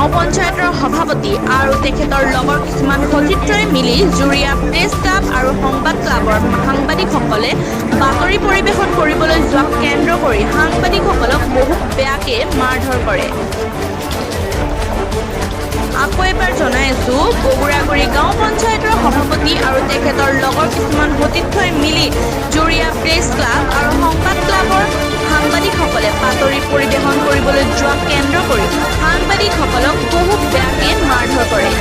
গাঁও পঞ্চায়তৰ সভাপতি আৰু তেখেতৰ লগৰ কিছুমান সতীৰ্থই মিলি জুৰিয়া প্ৰেছ ক্লাব আৰু সংবাদ ক্লাবৰ সাংবাদিকসকলে বাতৰি পৰিৱেশন কৰিবলৈ যোৱাক কেন্দ্ৰ কৰি সাংবাদিকসকলক বহু বেয়াকৈ মাৰধৰ কৰে। আকৌ এবাৰ জনাই আছো, বগুড়াগুৰি গাঁও পঞ্চায়তৰ সভাপতি আৰু তেখেতৰ লগৰ কিছুমান সতীৰ্থই মিলি জুৰিয়া প্ৰেছ ক্লাব আৰু সংবাদ ক্লাবৰ সাংবাদিকসকলে বাতৰি পৰিৱেশন কৰিবলৈ যোৱাক কেন্দ্ৰ কৰি সাংবাদিকসকলক বহু বেয়াকৈ মাৰধৰ কৰে।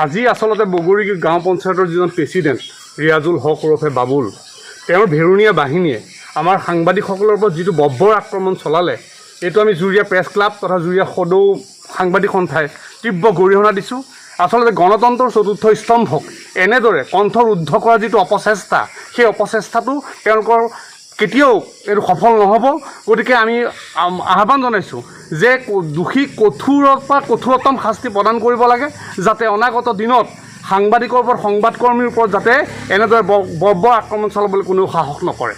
আজি আসলতে বগুড়ি গাঁও পঞ্চায়তৰ যিজন প্ৰেচিডেণ্ট ৰিয়াজুল হক ওৰফে বাবুল, তেওঁৰ ভেৰুণীয়া বাহিনীয়ে আমাৰ সাংবাদিকসকলৰ ওপৰত যিটো বব্বৰ আক্ৰমণ চলালে, এইটো আমি জুৰিয়া প্ৰেছ ক্লাব তথা জুৰিয়া সদৌ সাংবাদিক সন্থাই তীব্ৰ গৰিহণা দিছোঁ। আচলতে গণতন্ত্ৰৰ চতুৰ্থ স্তম্ভক এনেদৰে কণ্ঠৰুদ্ধ কৰাৰ যিটো অপচেষ্টা, সেই অপচেষ্টাটো তেওঁলোকৰ কেতিয়াও এইটো সফল নহ'ব। গতিকে আমি আহ্বান জনাইছোঁ যে দোষী কঠোৰৰ পৰা কঠোৰতম শাস্তি প্ৰদান কৰিব লাগে, যাতে অনাগত দিনত সাংবাদিকৰ ওপৰত সংবাদকৰ্মীৰ ওপৰত যাতে এনেদৰে বৰ্বৰ আক্ৰমণ চলাবলৈ কোনেও সাহস নকৰে।